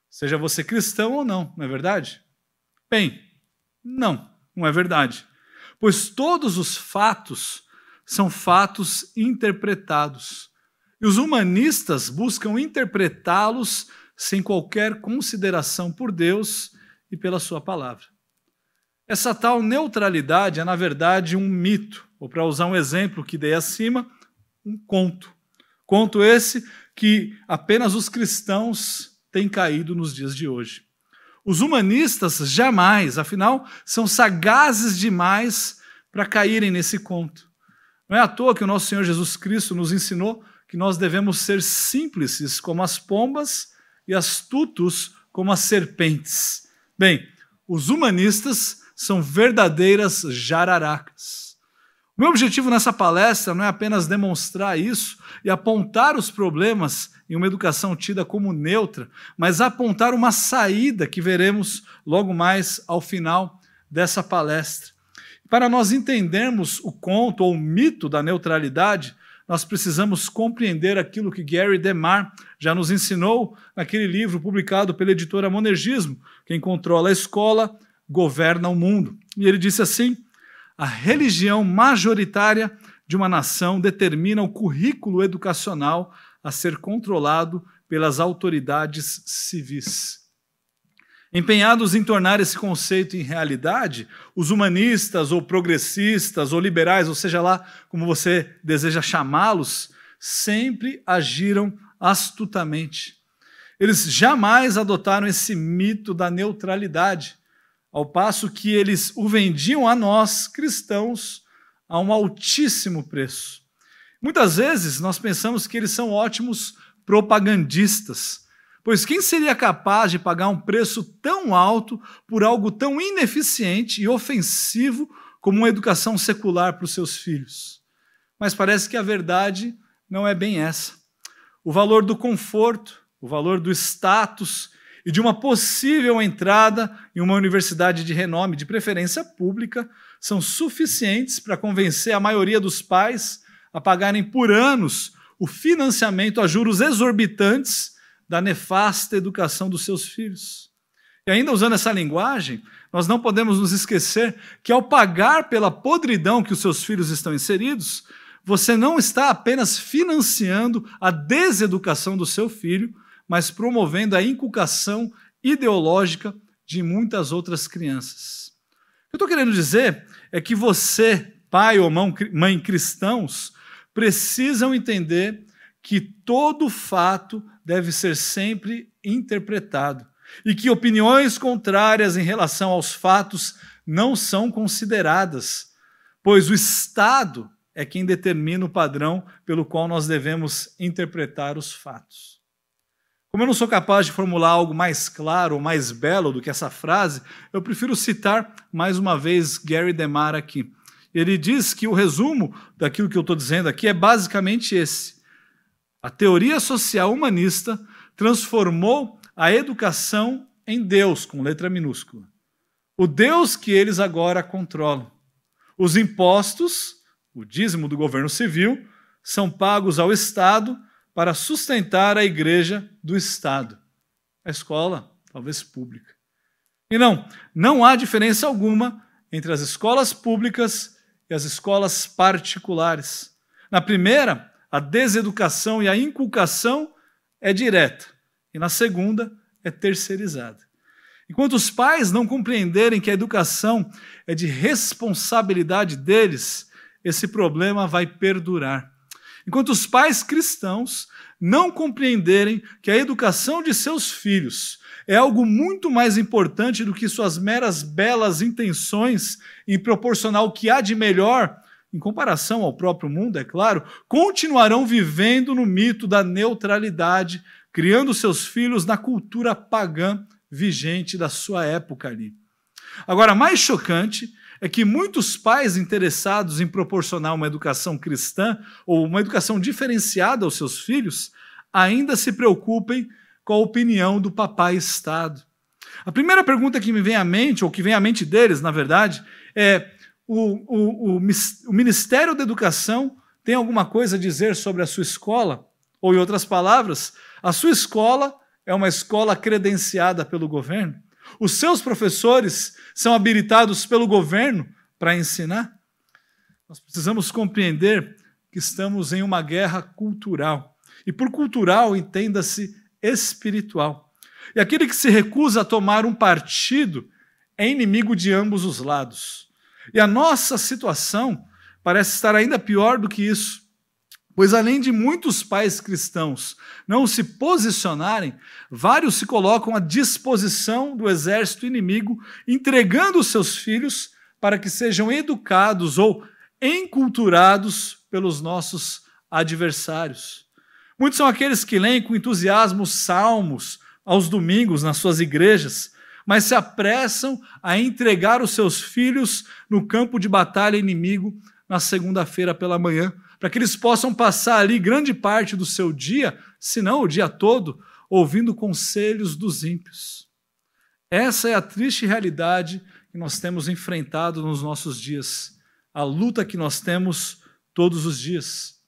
Seja você cristão ou não, não é verdade? Bem, não é verdade. Pois todos os fatos são fatos interpretados. E os humanistas buscam interpretá-los sem qualquer consideração por Deus e pela sua palavra. Essa tal neutralidade é, na verdade, um mito, ou para usar um exemplo que dei acima, um conto. Conto esse que apenas os cristãos têm caído nos dias de hoje. Os humanistas jamais, afinal, são sagazes demais para caírem nesse conto. Não é à toa que o nosso Senhor Jesus Cristo nos ensinou que nós devemos ser simples como as pombas e astutos como as serpentes. Bem, os humanistas são verdadeiras jararacas. O meu objetivo nessa palestra não é apenas demonstrar isso e apontar os problemas em uma educação tida como neutra, mas apontar uma saída que veremos logo mais ao final dessa palestra. Para nós entendermos o conto ou o mito da neutralidade, nós precisamos compreender aquilo que Gary DeMar já nos ensinou naquele livro publicado pela editora Monergismo, Quem Controla a Escola, Governa o Mundo. E ele disse assim: a religião majoritária de uma nação determina o currículo educacional a ser controlado pelas autoridades civis. Empenhados em tornar esse conceito em realidade, os humanistas ou progressistas ou liberais, ou seja lá como você deseja chamá-los, sempre agiram astutamente. Eles jamais adotaram esse mito da neutralidade, ao passo que eles o vendiam a nós, cristãos, a um altíssimo preço. Muitas vezes nós pensamos que eles são ótimos propagandistas, pois quem seria capaz de pagar um preço tão alto por algo tão ineficiente e ofensivo como uma educação secular para os seus filhos? Mas parece que a verdade não é bem essa. O valor do conforto, o valor do status e de uma possível entrada em uma universidade de renome, de preferência pública, são suficientes para convencer a maioria dos pais a pagarem por anos o financiamento a juros exorbitantes da nefasta educação dos seus filhos. E ainda usando essa linguagem, nós não podemos nos esquecer que ao pagar pela podridão que os seus filhos estão inseridos, você não está apenas financiando a deseducação do seu filho, mas promovendo a inculcação ideológica de muitas outras crianças. O que eu estou querendo dizer é que você, pai ou mãe cristãos, precisam entender que todo fato deve ser sempre interpretado e que opiniões contrárias em relação aos fatos não são consideradas, pois o Estado é quem determina o padrão pelo qual nós devemos interpretar os fatos. Como eu não sou capaz de formular algo mais claro ou mais belo do que essa frase, eu prefiro citar mais uma vez Gary DeMar aqui. Ele diz que o resumo daquilo que eu estou dizendo aqui é basicamente esse. A teoria social humanista transformou a educação em Deus, com letra minúscula. O Deus que eles agora controlam. Os impostos, o dízimo do governo civil, são pagos ao Estado para sustentar a igreja do Estado. A escola, talvez pública. E não há diferença alguma entre as escolas públicas e as escolas particulares. Na primeira, a deseducação e a inculcação é direta, e na segunda, é terceirizada. Enquanto os pais não compreenderem que a educação é de responsabilidade deles, esse problema vai perdurar. Enquanto os pais cristãos não compreenderem que a educação de seus filhos é algo muito mais importante do que suas meras belas intenções em proporcionar o que há de melhor, em comparação ao próprio mundo, é claro, continuarão vivendo no mito da neutralidade, criando seus filhos na cultura pagã vigente da sua época ali. Agora, mais chocante é que muitos pais interessados em proporcionar uma educação cristã ou uma educação diferenciada aos seus filhos ainda se preocupem com a opinião do papai Estado. A primeira pergunta que me vem à mente, ou que vem à mente deles, na verdade, é: o Ministério da Educação tem alguma coisa a dizer sobre a sua escola? Ou, em outras palavras, a sua escola é uma escola credenciada pelo governo? Os seus professores são habilitados pelo governo para ensinar? Nós precisamos compreender que estamos em uma guerra cultural. E por cultural, entenda-se espiritual. E aquele que se recusa a tomar um partido é inimigo de ambos os lados. E a nossa situação parece estar ainda pior do que isso. Pois além de muitos pais cristãos não se posicionarem, vários se colocam à disposição do exército inimigo, entregando os seus filhos para que sejam educados ou enculturados pelos nossos adversários. Muitos são aqueles que leem com entusiasmo salmos aos domingos nas suas igrejas, mas se apressam a entregar os seus filhos no campo de batalha inimigo na segunda-feira pela manhã, para que eles possam passar ali grande parte do seu dia, se não o dia todo, ouvindo conselhos dos ímpios. Essa é a triste realidade que nós temos enfrentado nos nossos dias, a luta que nós temos todos os dias.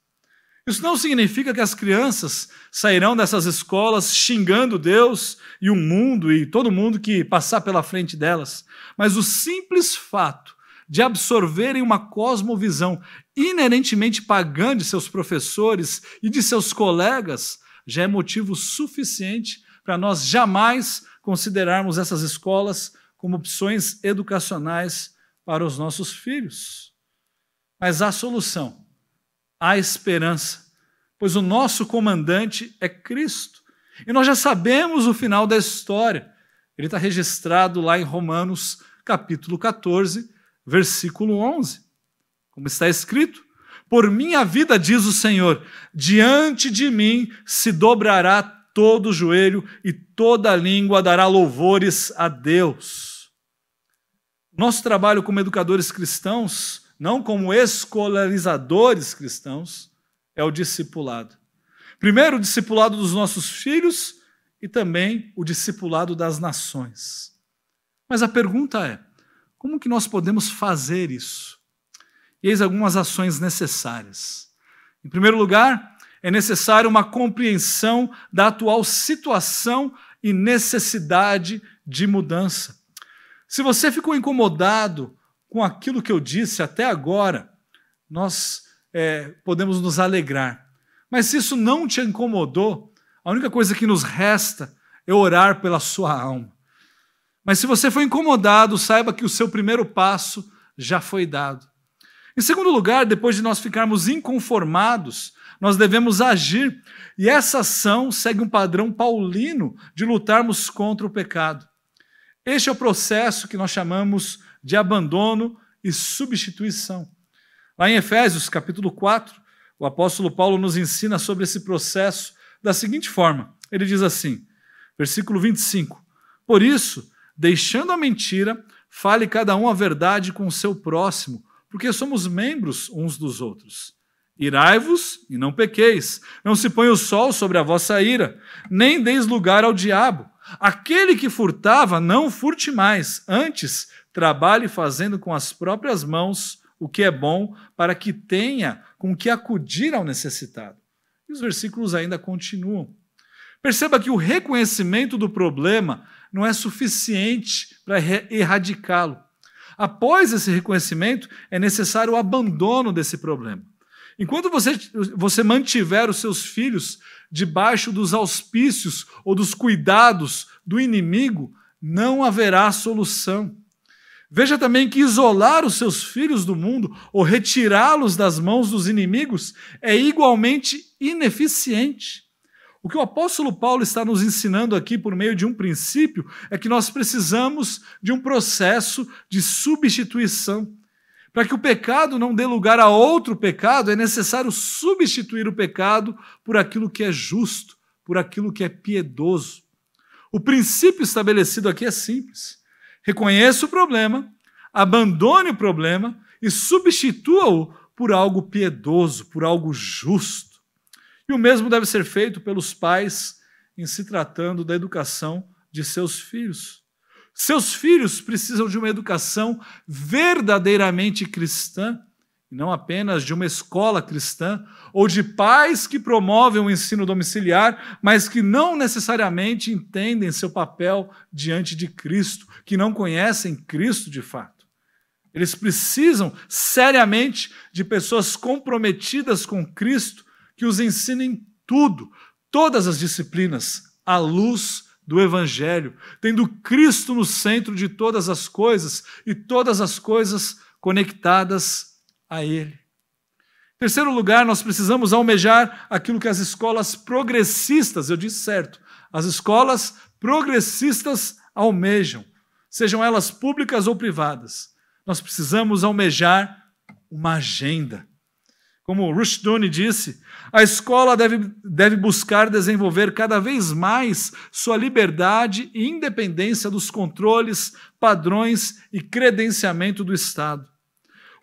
Isso não significa que as crianças sairão dessas escolas xingando Deus e o mundo e todo mundo que passar pela frente delas, mas o simples fato de absorverem uma cosmovisão inerentemente pagã de seus professores e de seus colegas já é motivo suficiente para nós jamais considerarmos essas escolas como opções educacionais para os nossos filhos. Mas há solução, há esperança, pois o nosso comandante é Cristo. E nós já sabemos o final da história. Ele está registrado lá em Romanos, capítulo 14, versículo 11. Como está escrito: por minha vida, diz o Senhor, diante de mim se dobrará todo o joelho e toda a língua dará louvores a Deus. Nosso trabalho como educadores cristãos, não como escolarizadores cristãos, é o discipulado. Primeiro, o discipulado dos nossos filhos e também o discipulado das nações. Mas a pergunta é, como que nós podemos fazer isso? E eis algumas ações necessárias. Em primeiro lugar, é necessário uma compreensão da atual situação e necessidade de mudança. Se você ficou incomodado com aquilo que eu disse até agora, nós podemos nos alegrar. Mas se isso não te incomodou, a única coisa que nos resta é orar pela sua alma. Mas se você foi incomodado, saiba que o seu primeiro passo já foi dado. Em segundo lugar, depois de nós ficarmos inconformados, nós devemos agir. E essa ação segue um padrão paulino de lutarmos contra o pecado. Este é o processo que nós chamamos de abandono e substituição. Lá em Efésios, capítulo 4, o apóstolo Paulo nos ensina sobre esse processo da seguinte forma. Ele diz assim, versículo 25, por isso, deixando a mentira, fale cada um a verdade com o seu próximo, porque somos membros uns dos outros. Irai-vos e não pequeis, não se ponha o sol sobre a vossa ira, nem deis lugar ao diabo. Aquele que furtava, não furte mais, antes trabalhe fazendo com as próprias mãos o que é bom, para que tenha com que acudir ao necessitado. E os versículos ainda continuam. Perceba que o reconhecimento do problema não é suficiente para erradicá-lo. Após esse reconhecimento, é necessário o abandono desse problema. Enquanto você mantiver os seus filhos debaixo dos auspícios ou dos cuidados do inimigo, não haverá solução. Veja também que isolar os seus filhos do mundo ou retirá-los das mãos dos inimigos é igualmente ineficiente. O que o apóstolo Paulo está nos ensinando aqui por meio de um princípio é que nós precisamos de um processo de substituição. Para que o pecado não dê lugar a outro pecado, é necessário substituir o pecado por aquilo que é justo, por aquilo que é piedoso. O princípio estabelecido aqui é simples. Reconheça o problema, abandone o problema e substitua-o por algo piedoso, por algo justo. E o mesmo deve ser feito pelos pais em se tratando da educação de seus filhos. Seus filhos precisam de uma educação verdadeiramente cristã, e não apenas de uma escola cristã, ou de pais que promovem o ensino domiciliar, mas que não necessariamente entendem seu papel diante de Cristo, que não conhecem Cristo de fato. Eles precisam seriamente de pessoas comprometidas com Cristo, que os ensinem tudo, todas as disciplinas, à luz do Evangelho, tendo Cristo no centro de todas as coisas e todas as coisas conectadas a Ele. Em terceiro lugar, nós precisamos almejar aquilo que as escolas progressistas, eu disse certo, as escolas progressistas almejam, sejam elas públicas ou privadas. Nós precisamos almejar uma agenda. Como Rushduni disse, a escola deve buscar desenvolver cada vez mais sua liberdade e independência dos controles, padrões e credenciamento do Estado.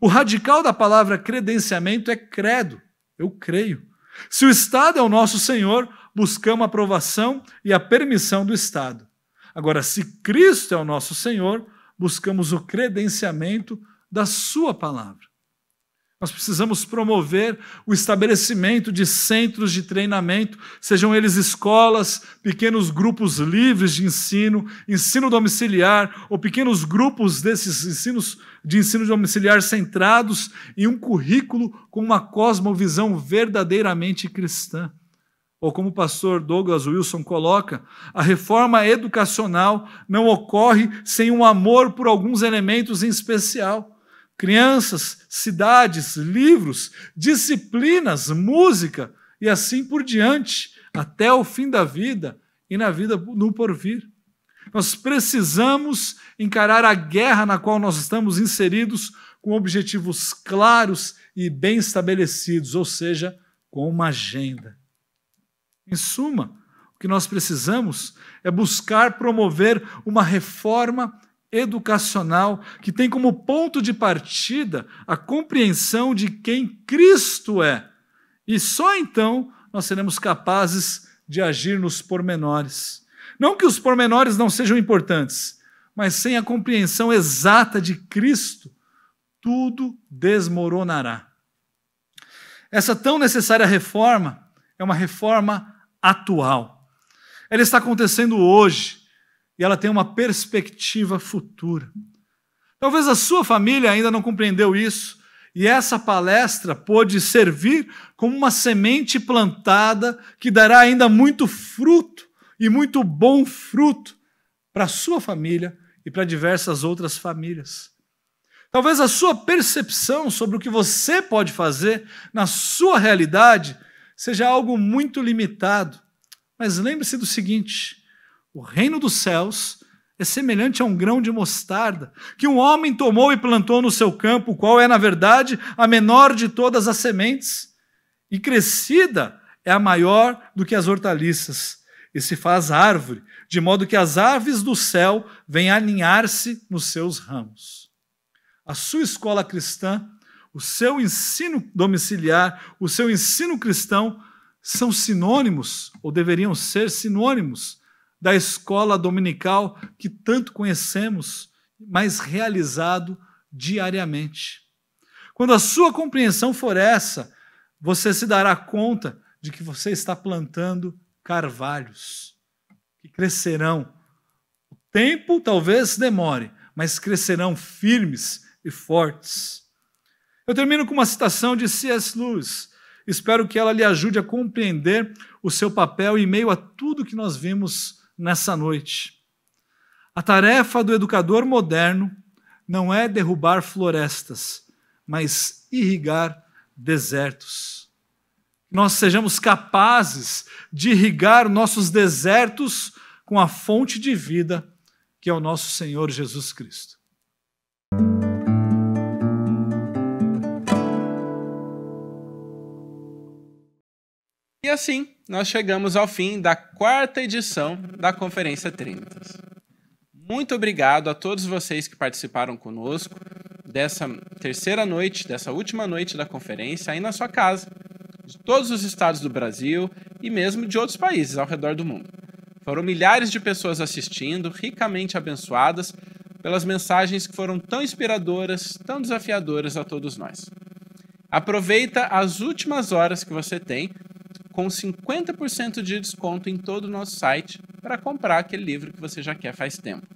O radical da palavra credenciamento é credo, eu creio. Se o Estado é o nosso Senhor, buscamos a aprovação e a permissão do Estado. Agora, se Cristo é o nosso Senhor, buscamos o credenciamento da sua palavra. Nós precisamos promover o estabelecimento de centros de treinamento, sejam eles escolas, pequenos grupos livres de ensino, ensino domiciliar, ou pequenos grupos desses ensinos de ensino domiciliar centrados em um currículo com uma cosmovisão verdadeiramente cristã. Ou como o pastor Douglas Wilson coloca, a reforma educacional não ocorre sem um amor por alguns elementos em especial. Crianças, cidades, livros, disciplinas, música e assim por diante, até o fim da vida e na vida no porvir. Nós precisamos encarar a guerra na qual nós estamos inseridos com objetivos claros e bem estabelecidos, ou seja, com uma agenda. Em suma, o que nós precisamos é buscar promover uma reforma educacional que tem como ponto de partida a compreensão de quem Cristo é. E só então nós seremos capazes de agir nos pormenores. Não que os pormenores não sejam importantes, mas sem a compreensão exata de Cristo, tudo desmoronará. Essa tão necessária reforma é uma reforma atual. Ela está acontecendo hoje e ela tem uma perspectiva futura. Talvez a sua família ainda não compreendeu isso e essa palestra pode servir como uma semente plantada que dará ainda muito fruto e muito bom fruto para a sua família e para diversas outras famílias. Talvez a sua percepção sobre o que você pode fazer na sua realidade seja algo muito limitado. Mas lembre-se do seguinte: o reino dos céus é semelhante a um grão de mostarda que um homem tomou e plantou no seu campo, qual é, na verdade, a menor de todas as sementes. E crescida é a maior do que as hortaliças. E se faz árvore, de modo que as aves do céu vêm aninhar-se nos seus ramos. A sua escola cristã, o seu ensino domiciliar, o seu ensino cristão são sinônimos, ou deveriam ser sinônimos, da escola dominical que tanto conhecemos, mas realizado diariamente. Quando a sua compreensão for essa, você se dará conta de que você está plantando carvalhos, que crescerão. O tempo talvez demore, mas crescerão firmes e fortes. Eu termino com uma citação de C.S. Lewis. Espero que ela lhe ajude a compreender o seu papel em meio a tudo que nós vimos nessa noite. A tarefa do educador moderno não é derrubar florestas, mas irrigar desertos. Nós sejamos capazes de irrigar nossos desertos com a fonte de vida, que é o nosso Senhor Jesus Cristo. E assim, nós chegamos ao fim da 4ª edição da Conferência Trinitas. Muito obrigado a todos vocês que participaram conosco dessa terceira noite, dessa última noite da conferência, aí na sua casa, de todos os estados do Brasil e mesmo de outros países ao redor do mundo. Foram milhares de pessoas assistindo, ricamente abençoadas pelas mensagens que foram tão inspiradoras, tão desafiadoras a todos nós. Aproveita as últimas horas que você tem com 50% de desconto em todo o nosso site para comprar aquele livro que você já quer faz tempo.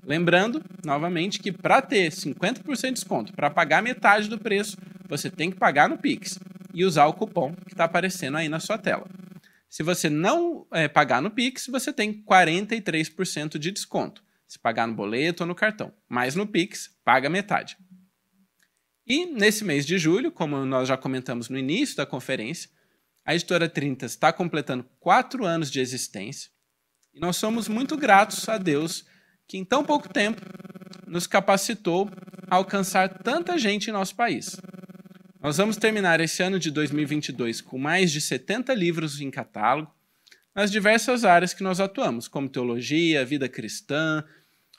Lembrando, novamente, que para ter 50% de desconto, para pagar metade do preço, você tem que pagar no Pix e usar o cupom que está aparecendo aí na sua tela. Se você não pagar no Pix, você tem 43% de desconto. Se pagar no boleto ou no cartão. Mas no Pix, paga metade. E nesse mês de julho, como nós já comentamos no início da conferência, a Editora Trinitas está completando 4 anos de existência e nós somos muito gratos a Deus que em tão pouco tempo nos capacitou a alcançar tanta gente em nosso país. Nós vamos terminar esse ano de 2022 com mais de 70 livros em catálogo nas diversas áreas que nós atuamos, como teologia, vida cristã,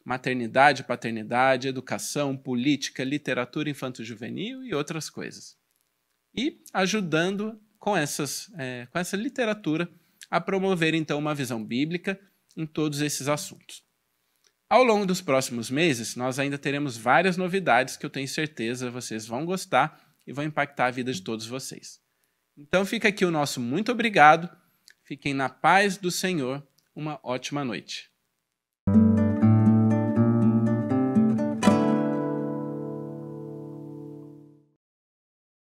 maternidade, paternidade, educação, política, literatura infanto-juvenil e outras coisas. E ajudando com essa literatura a promover, então, uma visão bíblica em todos esses assuntos. Ao longo dos próximos meses, nós ainda teremos várias novidades que eu tenho certeza vocês vão gostar e vão impactar a vida de todos vocês. Então fica aqui o nosso muito obrigado, fiquem na paz do Senhor, uma ótima noite.